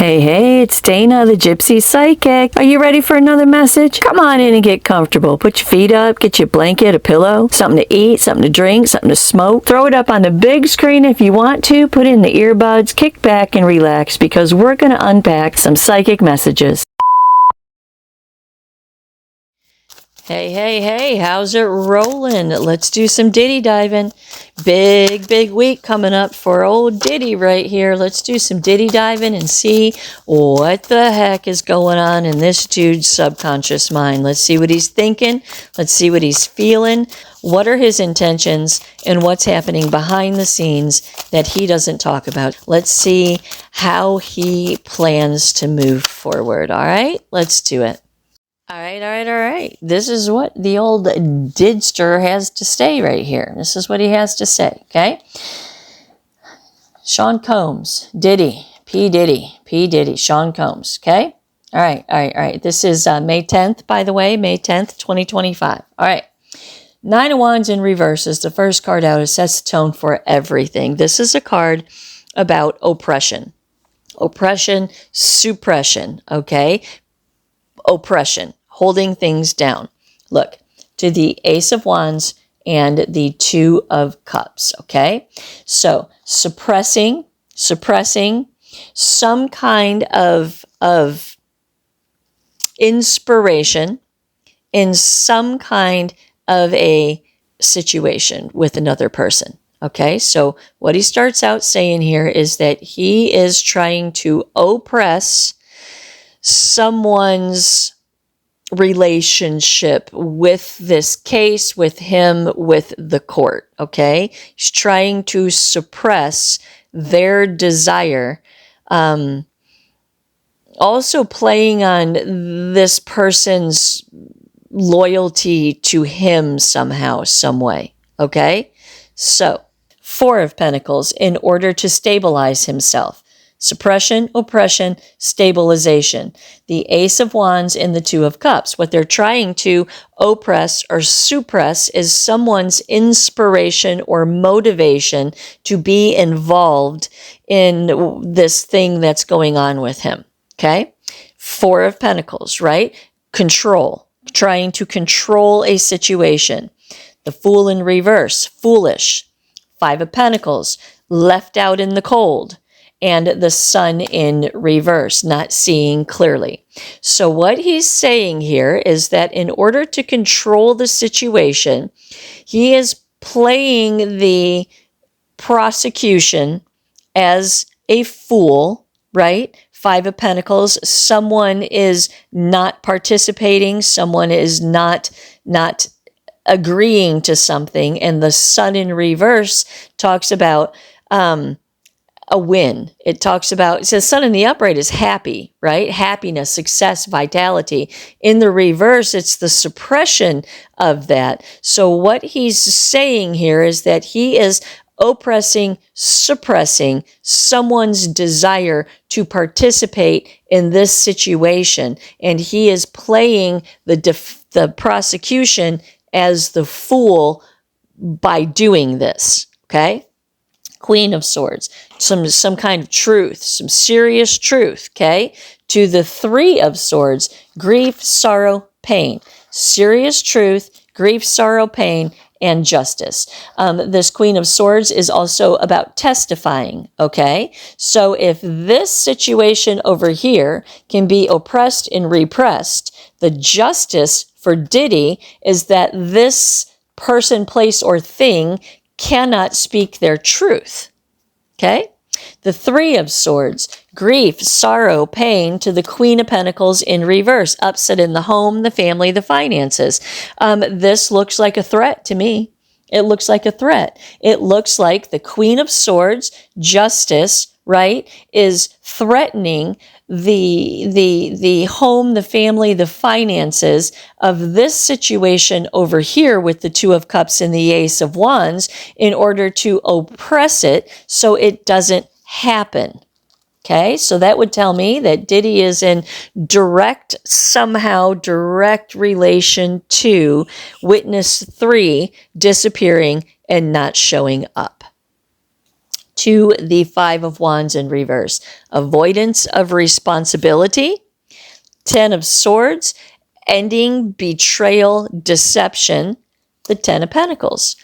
Hey, hey, it's Dana, the Gypsy Psychic. Are you ready for another message? Come on in and get comfortable. Put your feet up, get your blanket, a pillow, something to eat, something to drink, something to smoke. Throw it up on the big screen if you want to. Put in the earbuds, kick back and relax because we're going to unpack some psychic messages. Hey, hey, hey, how's it rolling? Let's do some Diddy diving. Big week coming up for old Diddy right here. Let's do some Diddy diving and see what the heck is going on in this dude's subconscious mind. Let's see what he's thinking. Let's see what he's feeling. What are his intentions and what's happening behind the scenes that he doesn't talk about? Let's see how he plans to move forward. All right, let's do it. All right. This is what the old Didster has to say right here. This is what he has to say, okay? Sean Combs, Diddy, P. Diddy, Sean Combs, okay? All right. This is May 10th, by the way, May 10th, 2025. All right. Nine of Wands in reverse is the first card out. It sets the tone for everything. This is a card about oppression, suppression, okay? Oppression, holding things down. Look, to the Ace of Wands and the Two of Cups, okay? So suppressing some kind of inspiration in some kind of a situation with another person, okay? So what he starts out saying here is that he is trying to oppress someone's relationship with this case, with him, with the court, okay? He's trying to suppress their desire, also playing on this person's loyalty to him somehow, some way, okay? So, Four of Pentacles, in order to stabilize himself. Suppression, oppression, stabilization. The Ace of Wands and the Two of Cups. What they're trying to oppress or suppress is someone's inspiration or motivation to be involved in this thing that's going on with him. Okay? Four of Pentacles, right? Control. Trying to control a situation. The Fool in reverse, foolish. Five of Pentacles, left out in the cold. And the Sun in reverse, not seeing clearly. So what he's saying here is that in order to control the situation, he is playing the prosecution as a fool, right? Five of Pentacles, someone is not participating, someone is not agreeing to something, and the Sun in reverse talks about a win. It says Sun in the upright is happy, right? Happiness, success, vitality. In the reverse, it's the suppression of that. So what he's saying here is that he is suppressing someone's desire to participate in this situation. And he is playing the prosecution as the fool by doing this, okay? Queen of Swords, some kind of truth, some serious truth, okay? To the Three of Swords, grief, sorrow, pain. Serious truth, grief, sorrow, pain, and justice. This Queen of Swords is also about testifying, okay? So if this situation over here can be oppressed and repressed, the justice for Diddy is that this person, place, or thing cannot speak their truth, okay? The Three of Swords, grief, sorrow, pain, to the Queen of Pentacles in reverse, upset in the home, the family, the finances. This looks like a threat to me. It looks like a threat. It looks like the Queen of Swords, justice, right, is threatening the home, the family, the finances of this situation over here with the Two of Cups and the Ace of Wands in order to oppress it so it doesn't happen. Okay, so that would tell me that Diddy is in direct relation to Witness 3 disappearing and not showing up. to the Five of Wands in reverse. Avoidance of responsibility. 10 of Swords, ending, betrayal, deception. The 10 of Pentacles.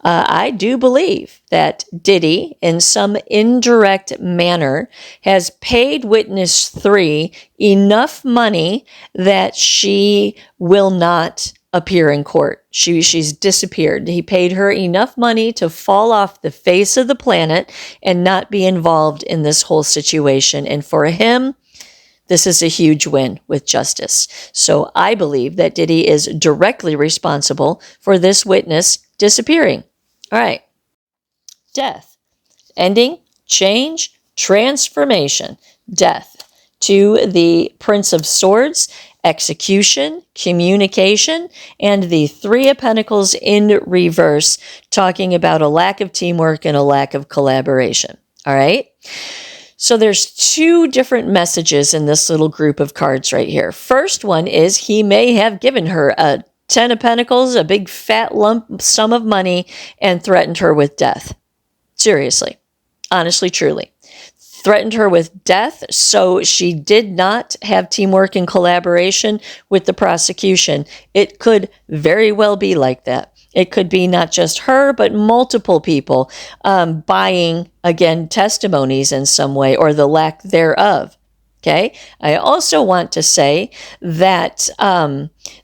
I do believe that Diddy, in some indirect manner, has paid witness 3 enough money that she will not appear in court. She's disappeared. He paid her enough money to fall off the face of the planet and not be involved in this whole situation. And for him, this is a huge win with justice. So I believe that Diddy is directly responsible for this witness disappearing. All right. Death. Ending, change, transformation. Death. To the Prince of Swords, execution, communication, and the Three of Pentacles in reverse, talking about a lack of teamwork and a lack of collaboration. All right. So there's 2 different messages in this little group of cards right here. First one is he may have given her a 10 of Pentacles, a big fat lump sum of money, and threatened her with death. Seriously. Honestly, truly. Threatened her with death, so she did not have teamwork and collaboration with the prosecution. It could very well be like that. It could be not just her, but multiple people buying, again, testimonies in some way or the lack thereof. Okay. I also want to say that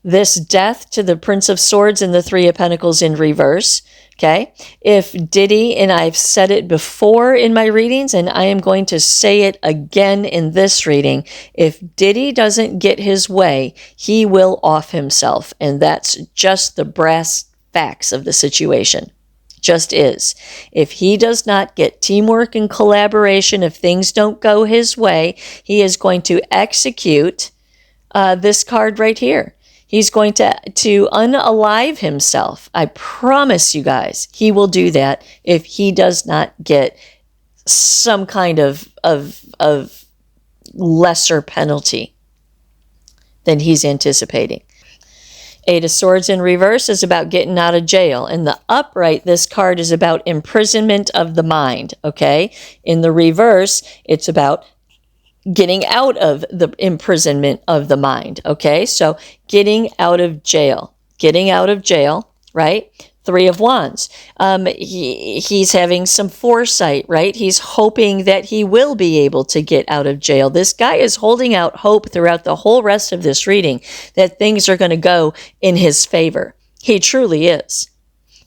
this death to the Prince of Swords and the Three of Pentacles in reverse. Okay. If Diddy, and I've said it before in my readings, and I am going to say it again in this reading, if Diddy doesn't get his way, he will off himself. And that's just the brass facts of the situation. Just is. If he does not get teamwork and collaboration, if things don't go his way, he is going to execute this card right here. He's going to unalive himself. I promise you guys, he will do that if he does not get some kind of lesser penalty than he's anticipating. 8 of Swords in reverse is about getting out of jail. In the upright, this card is about imprisonment of the mind, okay? In the reverse, it's about getting out of the imprisonment of the mind, okay? So getting out of jail, right? 3 of Wands. He's having some foresight, right? He's hoping that he will be able to get out of jail. This guy is holding out hope throughout the whole rest of this reading that things are going to go in his favor. He truly is.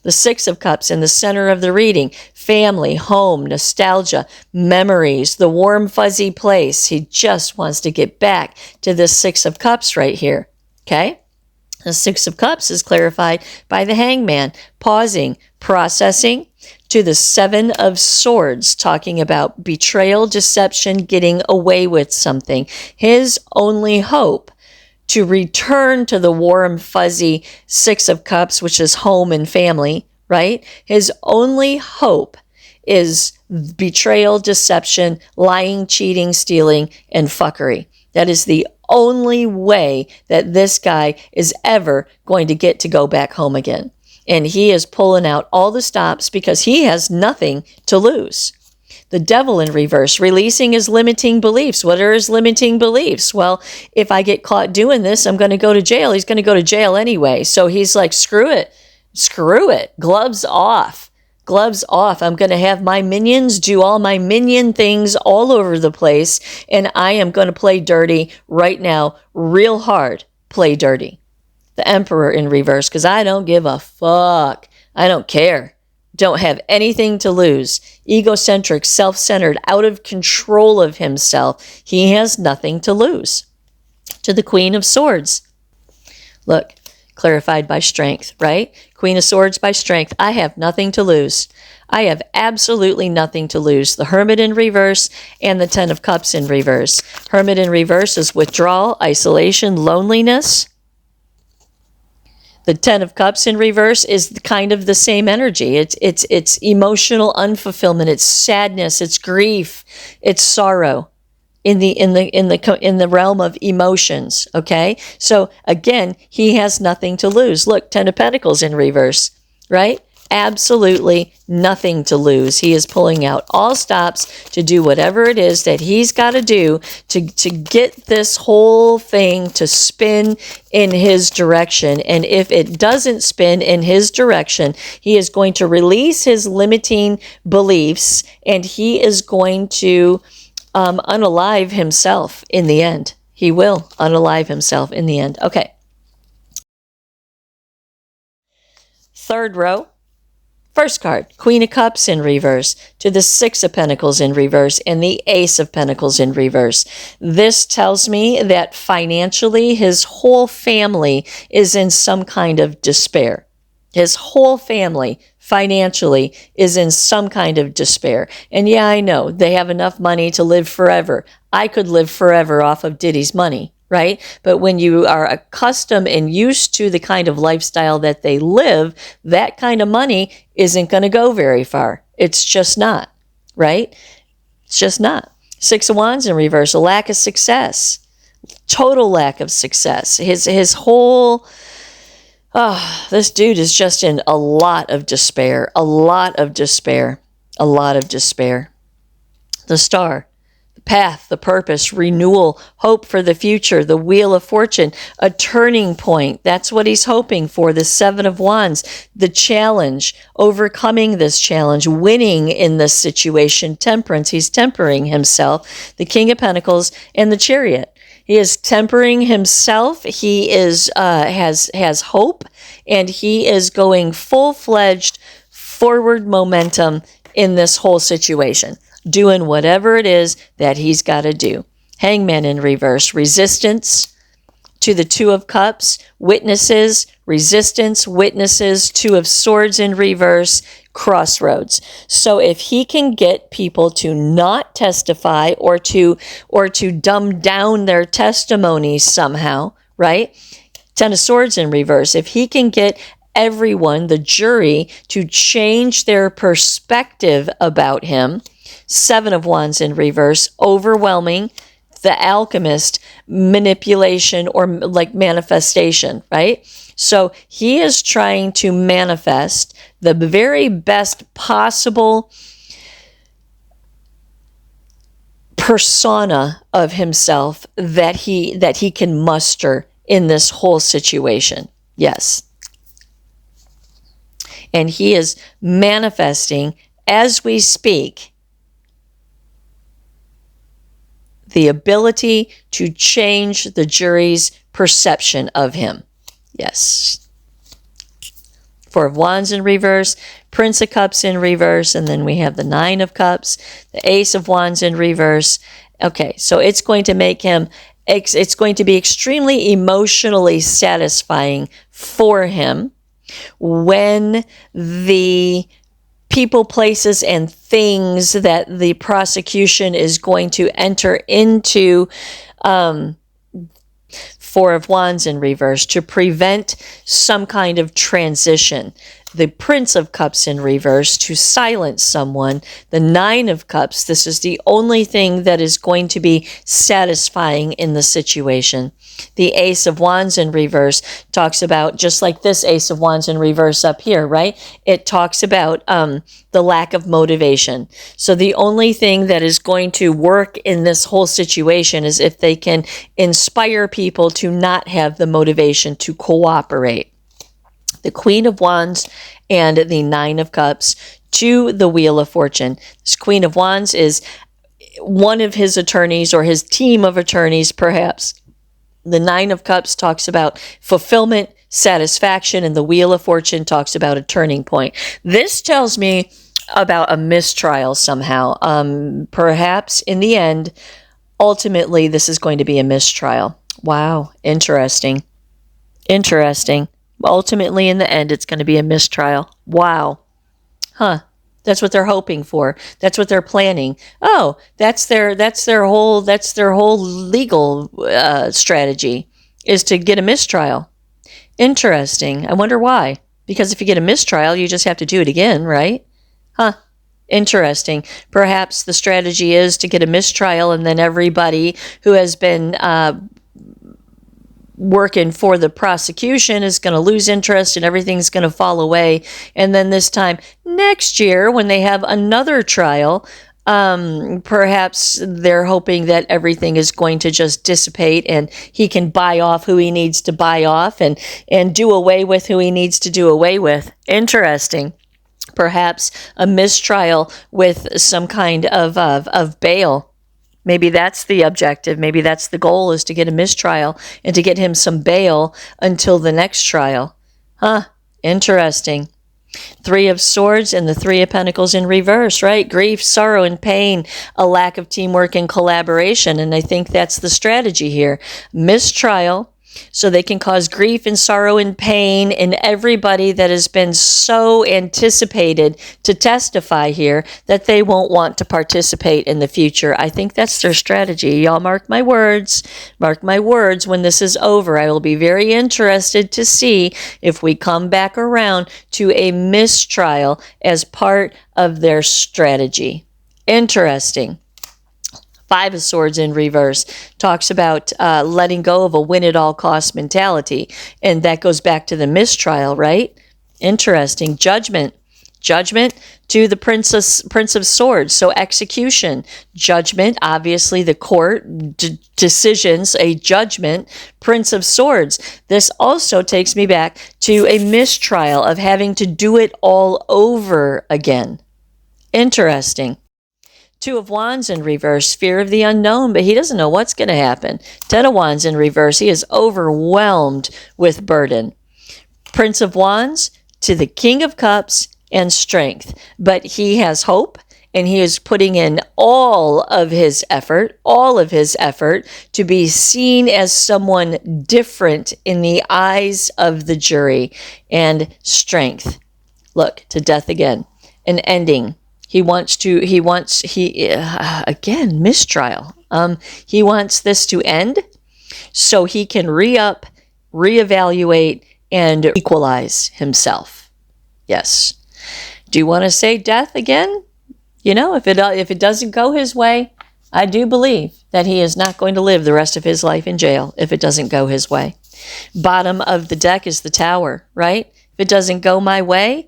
The 6 of Cups in the center of the reading. Family, home, nostalgia, memories, the warm, fuzzy place. He just wants to get back to this 6 of Cups right here, okay? The 6 of Cups is clarified by the Hangman, pausing, processing, to the 7 of Swords, talking about betrayal, deception, getting away with something. His only hope to return to the warm, fuzzy 6 of Cups, which is home and family, right? His only hope is betrayal, deception, lying, cheating, stealing, and fuckery. That is the only way that this guy is ever going to go back home again. And he is pulling out all the stops because he has nothing to lose. The Devil in reverse, releasing his limiting beliefs. What are his limiting beliefs? Well, if I get caught doing this, I'm going to go to jail. He's going to go to jail anyway. So he's like, screw it. Gloves off. I'm going to have my minions do all my minion things all over the place. And I am going to play dirty right now, real hard. Play dirty. The Emperor in reverse, because I don't give a fuck. I don't care. Don't have anything to lose. Egocentric, self-centered, out of control of himself. He has nothing to lose. To the Queen of Swords. Look, clarified by strength, right? Queen of Swords by strength. I have nothing to lose. I have absolutely nothing to lose. The Hermit in reverse and the 10 of Cups in reverse. Hermit in reverse is withdrawal, isolation, loneliness. The 10 of Cups in reverse is kind of the same energy. It's emotional unfulfillment. It's sadness. It's grief. It's sorrow in the realm of emotions. Okay. So again, he has nothing to lose. Look, 10 of Pentacles in reverse, right? absolutely nothing to lose. He is pulling out all stops to do whatever it is that he's got to do to get this whole thing to spin in his direction. And if it doesn't spin in his direction, he is going to release his limiting beliefs, and he is going to unalive himself in the end. He will unalive himself in the end. Okay. Third row. First card, Queen of Cups in reverse to the Six of Pentacles in reverse and the Ace of Pentacles in reverse. This tells me that financially his whole family is in some kind of despair. His whole family financially is in some kind of despair. And yeah, I know they have enough money to live forever. I could live forever off of Diddy's money, right? But when you are accustomed and used to the kind of lifestyle that they live, that kind of money isn't going to go very far. It's just not, right? It's just not. Six of Wands in reverse, a lack of success, total lack of success. His whole, this dude is just in a lot of despair, a lot of despair, a lot of despair. The Star, path, the purpose, renewal, hope for the future, the Wheel of Fortune, a turning point. That's what he's hoping for. The Seven of Wands, the challenge, overcoming this challenge, winning in this situation, temperance. He's tempering himself. The King of Pentacles and the Chariot. He is tempering himself. He is has hope, and he is going full-fledged forward momentum in this whole situation, doing whatever it is that he's got to do. Hangman in reverse, resistance to the Two of Cups, witnesses, resistance, witnesses, Two of Swords in reverse, crossroads. So if he can get people to not testify or to dumb down their testimonies somehow, right? Ten of Swords in reverse. If he can get everyone, the jury, to change their perspective about him. Seven of Wands in reverse, overwhelming, the Alchemist, manipulation or like manifestation, right? So he is trying to manifest the very best possible persona of himself that he can muster in this whole situation. Yes. And he is manifesting as we speak the ability to change the jury's perception of him. Yes. Four of Wands in reverse, Prince of Cups in reverse, and then we have the Nine of Cups, the Ace of Wands in reverse. Okay, so it's going to make him, it's going to be extremely emotionally satisfying for him when the people, places, and things that the prosecution is going to enter into, Four of Wands in reverse, to prevent some kind of transition. The Prince of Cups in reverse, to silence someone. The Nine of Cups, this is the only thing that is going to be satisfying in the situation. The Ace of Wands in reverse talks about, just like this Ace of Wands in reverse up here, right? It talks about the lack of motivation. So the only thing that is going to work in this whole situation is if they can inspire people to not have the motivation to cooperate. The Queen of Wands and the Nine of Cups to the Wheel of Fortune. This Queen of Wands is one of his attorneys or his team of attorneys, perhaps. The Nine of Cups talks about fulfillment, satisfaction, and the Wheel of Fortune talks about a turning point. This tells me about a mistrial somehow. Perhaps in the end, ultimately, this is going to be a mistrial. Wow, interesting. Interesting. Ultimately, in the end, it's going to be a mistrial. Wow. Huh. That's what they're hoping for. That's what they're planning. Oh, that's their whole legal strategy, is to get a mistrial. Interesting. I wonder why. Because if you get a mistrial, you just have to do it again, right? Huh. Interesting. Perhaps the strategy is to get a mistrial, and then everybody who has been working for the prosecution is going to lose interest and everything's going to fall away. And then this time next year, when they have another trial, perhaps they're hoping that everything is going to just dissipate and he can buy off who he needs to buy off and do away with who he needs to do away with. Interesting. Perhaps a mistrial with some kind of bail. Maybe that's the objective. Maybe that's the goal, is to get a mistrial and to get him some bail until the next trial. Interesting. Three of Swords and the Three of Pentacles in reverse, right? Grief, sorrow, and pain, a lack of teamwork and collaboration. And I think that's the strategy here. Mistrial, so they can cause grief and sorrow and pain in everybody that has been so anticipated to testify here that they won't want to participate in the future. I think that's their strategy. Y'all mark my words. Mark my words. When this is over, I will be very interested to see if we come back around to a mistrial as part of their strategy. Interesting. Five of Swords in reverse talks about letting go of a win-at-all-cost mentality. And that goes back to the mistrial, right? Interesting. Judgment. Judgment to the Prince of Swords. So execution. Judgment, obviously the court. Decisions, a judgment. Prince of Swords. This also takes me back to a mistrial of having to do it all over again. Interesting. Two of Wands in reverse, fear of the unknown, but he doesn't know what's going to happen. Ten of Wands in reverse, he is overwhelmed with burden. Prince of Wands to the King of Cups and strength, but he has hope and he is putting in all of his effort to be seen as someone different in the eyes of the jury. And strength. Look, to death again, an ending. Again, mistrial. He wants this to end so he can re-up, reevaluate, and equalize himself. Yes. Do you want to say death again? You know, if it doesn't go his way, I do believe that he is not going to live the rest of his life in jail if it doesn't go his way. Bottom of the deck is the Tower, right? If it doesn't go my way,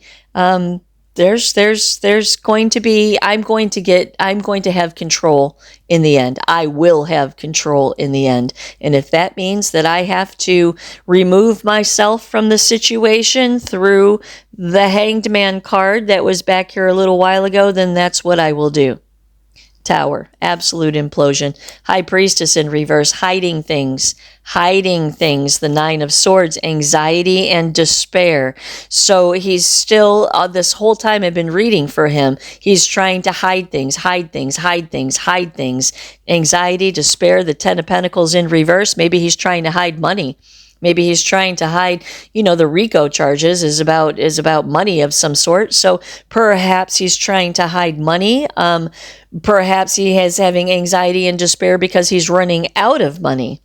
there's going to be, I'm going to have control in the end. I will have control in the end. And if that means that I have to remove myself from the situation through the Hanged Man card that was back here a little while ago, then that's what I will do. Tower, absolute implosion. High Priestess in reverse, hiding things. The Nine of Swords, anxiety and despair. So he's still, this whole time I've been reading for him, he's trying to hide things. Anxiety, despair, the Ten of Pentacles in reverse. Maybe he's trying to hide money. Maybe he's trying to hide, the RICO charges is about money of some sort. So perhaps he's trying to hide money. Perhaps he is having anxiety and despair because he's running out of money.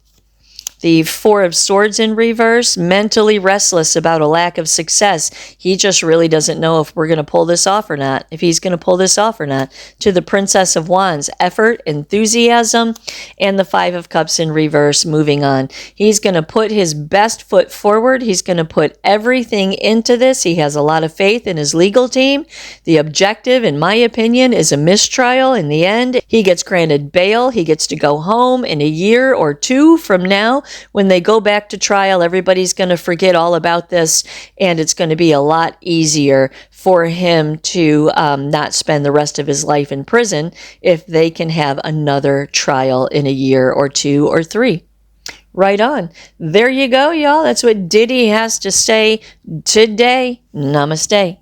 The Four of Swords in reverse, mentally restless about a lack of success. He just really doesn't know if we're going to pull this off or not, if he's going to pull this off or not. To the Princess of Wands, effort, enthusiasm, and the Five of Cups in reverse, moving on. He's going to put his best foot forward. He's going to put everything into this. He has a lot of faith in his legal team. The objective, in my opinion, is a mistrial. In the end, he gets granted bail. He gets to go home in a year or two from now. When they go back to trial, everybody's going to forget all about this, and it's going to be a lot easier for him to not spend the rest of his life in prison if they can have another trial in a year or two or three. Right on. There you go, y'all. That's what Diddy has to say today. Namaste.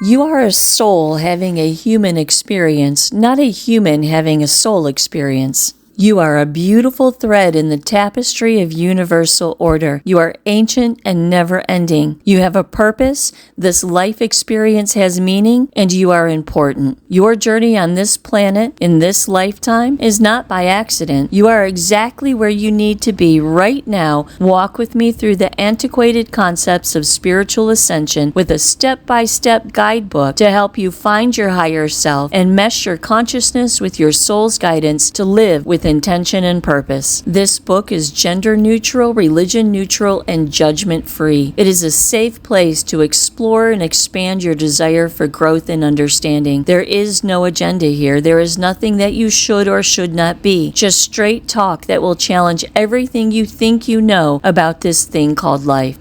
You are a soul having a human experience, not a human having a soul experience. You are a beautiful thread in the tapestry of universal order. You are ancient and never-ending. You have a purpose, this life experience has meaning, and you are important. Your journey on this planet, in this lifetime, is not by accident. You are exactly where you need to be right now. Walk with me through the antiquated concepts of spiritual ascension with a step-by-step guidebook to help you find your higher self and mesh your consciousness with your soul's guidance to live with intention and purpose. This book is gender neutral, religion neutral, and judgment free. It is a safe place to explore and expand your desire for growth and understanding. There is no agenda here. There is nothing that you should or should not be. Just straight talk that will challenge everything you think you know about this thing called life.